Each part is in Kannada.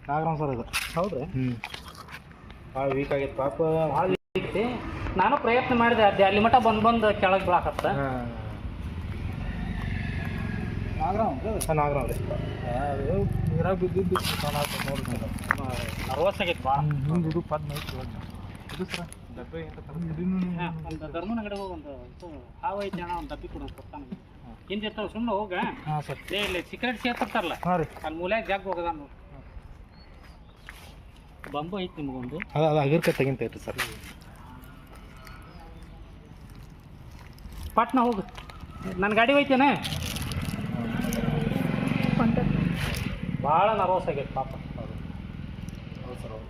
ನಾಗರಾಮ್ ಸರ್ ಇದು ಹೌದ್ರಿ? ಭಾಳ ವೀಕ್ ಆಗೈತೆ ಪಾಪ. ಭಾಳ ಐತಿ. ನಾನು ಪ್ರಯತ್ನ ಮಾಡಿದೆ, ಅದೇ ಅಲ್ಲಿ ಮಟ್ಟ ಬಂದು ಕೆಳಗೆ ಬೀಳಾಕತ್ತ. ನಾಗರಾಮ್ ನಾಗರಾಮ್ ರೀ ಅದು ನೀರಾಗ ಬಿದ್ದಿದ್ದು ನೋಡ್ರಿ ನರ್ವಸ್ ಆಗೈತೆ ಭಾಳ. ಇದು ಪದ್ಮ ಐತಿ ಇದು ಸರ ಡಬ್ಬೆ ಒಂದು ಧರ್ಮನ ಕಡೆ ಹೋಗಿ ಒಂದು ಹಾವು ಐತಿ ಅಣ್ಣ, ಒಂದು ಡಬ್ಬಿ ಕೊಡು ಕೊಡ್ತಾನೆ. ಹಿಂದೆ ಇರ್ತಾವೆ ಸುಮ್ಮನೆ ಹೋಗ. ಹಾಂ ಸರ್. ಇಲ್ಲಿ ಸಿಗರೇಟ್ ಸೇರ್ತಿರ್ತಾರಲ್ಲ, ಹಾಂ ರೀ, ಅಲ್ಲಿ ಮೂಲ್ಯಾಗ ಜಾಗ ಹೋಗದ ನೋಡಿ. ಬಂಬು ಐತಿ ನಿಮಗೊಂದು. ಅದು ಅಗಿರ್ಕ ತೆಗಿಂತೈತ್ರಿ ಸರ್. ಪಟ್ನ ಹೋಗು, ನನ್ನ ಗಾಡಿ ಹೋಯ್ತೇನೆ. ಭಾಳ ನರ್ವಸ್ ಆಗೈತೆ ಪಾಪ. ಹೌದು ಸರ್. ಹೌದು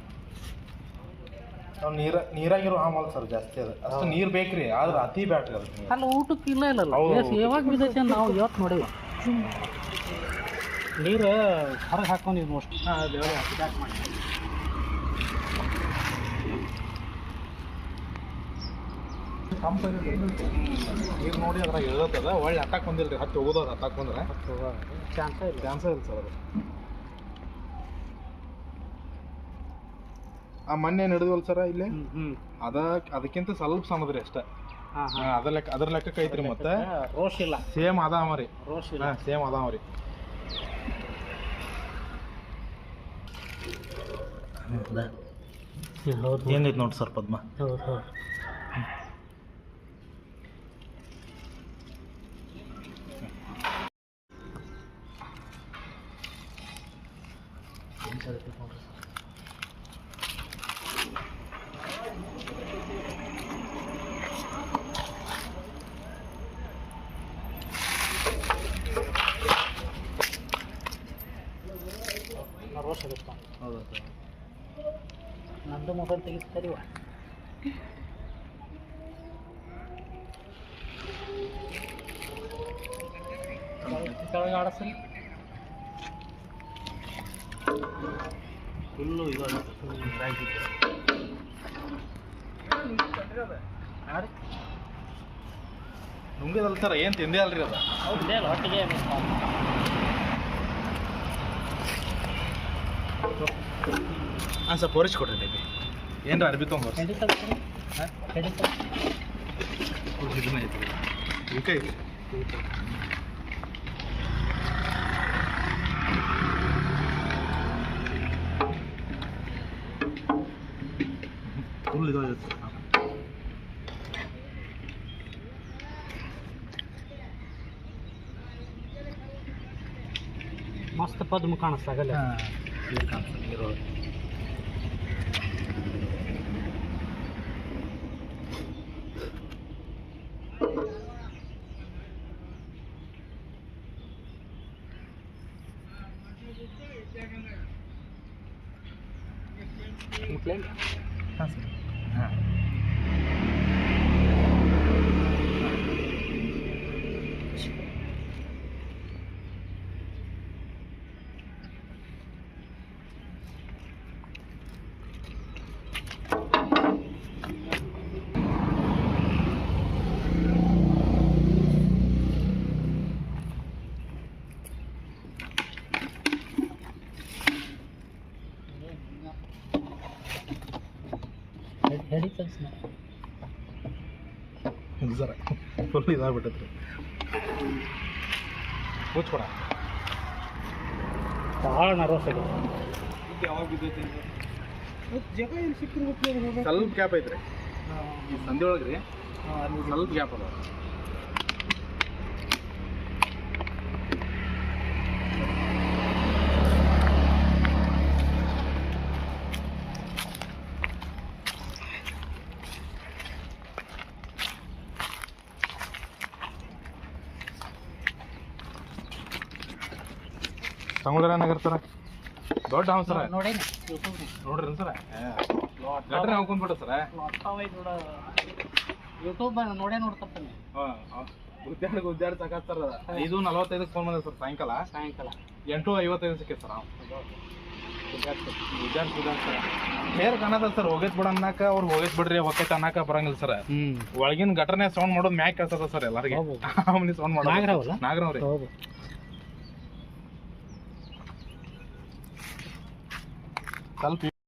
ನಾವು ನೀರಾಗಿರೋ ಆಮಲ್ಲ ಸರ್ ಜಾಸ್ತಿ. ಅದು ಅಷ್ಟು ನೀರು ಬೇಕ್ರಿ, ಆದ್ರೆ ಅತಿ ಬ್ಯಾಟ್ರಿ ಅದು. ಅಲ್ಲ ಊಟಕ್ಕೆ ಇಲ್ಲ ಇಲ್ಲಲ್ಲ, ಯಾವಾಗ ಬಿದ್ದೈತೆ ನಾವು ಇವತ್ತು ನೋಡಿವಿ. ನೀರು ಹೊರಗೆ ಹಾಕೊಂಡಿವಿ ಮೋಸ್ಟ್. ಬ್ಯಾಕ್ ಮಾಡಿ ನೀರು ನೋಡಿ ಅದ್ರಾಗ ಇಳತ್ತದ, ಒಳ್ಳೆ ಹತ್ತಾಕ್ ಬಂದಿಲ್ರಿ. ಹತ್ತು ಹೋಗೋದು ಅದು ಹತ್ತಾಕ್ ಬಂದ್ರೆ ಚಾನ್ಸ ಇಲ್ಲ. ಇಲ್ಲ ಸರ್ ಅದು. ಆ ಮೊನ್ನೆ ನಡೆದ್ವಲ್ಲ ಸರ ಇಲ್ಲಿ, ಅದಕ್ಕಿಂತ ಸ್ವಲ್ಪ ಸಣ್ಣದ್ರಿ ಅಷ್ಟೇ. ಅದ್ರ ಲೆಕ್ಕಕ್ಕೆ ಐತ್ರಿ. ಮತ್ತೆ ರೋಷ್ ಇಲ್ಲ, ಸೇಮ್ ಅದಾವ ರೀ. ರೋಷ್ ಇಲ್ಲ, ಸೇಮ್ ಅದಾವ ರೀ. ಏನೈತಿ ನೋಡಿ ಸರ್ ಪದ್ಮ. ಹೌದು ಹೌದು. ರೋಷ್ ಆಗುತ್ತಾ? ಹೌದು. ನಂದು ಮೊಬೈಲ್ ತೆಗಿಸ್ತಾರಿವ. ಕೆಳಗೆ ಆಡಿಸ್ರಿ. ಫುಲ್ಲು ಇದು ನುಂಗಿದಲ್ಲ ಸರ್, ಏನು ತಿಂದೇ ಅಲ್ರಿ ಅದು. ಹೌದೇ ಅಲ್ಲ, ಹೊಟ್ಟಿಗೆ ಹಾಂ ಸರ್, ತೋರಿಸ್ಕೊಡ್ರಿ ಬೇಬಿ. ಏನ್ರ ಅರ್ಬಿ ತೊಗೊಂಡು ಇದನ್ನ ಐತಿ ಈಗ ಐತಿ. ಫುಲ್ ಇದು ಐತಿ. ಮಸ್ತ್ ಪದ್ಮ ಕಾಣಿಸ್ತಾಗಲ್ಲ. ನೀರು ಕಾಣಿಸ್ತದೆ, ನೀರು. ಹಾಂ ಸರ್. ಹಾಂ ಇದು ಸರ ಫುಲ್ ಇದಾಗ್ಬಿಟ್ಟೈತ್ರಿ. ಕೂತ್ಕೊಡ. ಭಾಳ ನರ್ವಸ್ ಆಗಿದೆ. ಯಾವಾಗ ಬಿದ್ದೈತಿ ಜಾಗ ಏನು ಸಿಕ್ಕಿರ್ಬೇಕು. ಸ್ವಲ್ಪ ಗ್ಯಾಪ್ ಐತ್ರಿ ಈ ಸಂಧಿ ಒಳಗೆ ರೀ, ಸ್ವಲ್ಪ ಗ್ಯಾಪ್ ಅದ. ಸಂಗೊಳ್ಳಿ ನಗರ ಸರ ದೊಡ್ಡ ಹಾವು ಸರ. ನೋಡ್ರಿ ಸರ ಗಟ್ರೆ ಹಾಕೊಂಡ್ಬಿಟ್ಟ ಸರ. ಯೂಟ್ಯೂಬ್ ನೋಡೇ ನೋಡ್ತಾನೆ. ಉದ್ಯಾಡ ಸಾಕಾತ್ ಸರ್. 5:45 ಫೋನ್ ಬಂದ ಸರ್ ಸಾಯಂಕಾಲ 8:55 ಸಿಕ್ಕೈತೆ ಸರ್. ಸರ್ ಹೇರ್ ಕಾಣದ ಸರ್. ಹೋಗೈತ್ ಬಿಡ ಅನ್ನಕ ಅವ್ರು ಹೋಗೈತ್ ಬಿಡ್ರಿ ಹೊಕ್ಕೈತೆ ಅನ್ನಕ ಬರಂಗಿಲ್ಲ ಸರ್. ಒಳಗಿನ ಗಟ್ರನೆ ಸೌಂಡ್ ಮಾಡೋದು ಮ್ಯಾಕ್ ಕೇಳ್ತದ ಸರ್ ಎಲ್ಲರಿಗೆ. ಸೌಂಡ್ ಮಾಡೋದು ನಾಗರಾವ್ ರೀ. ಸ್ವಲ್ಪ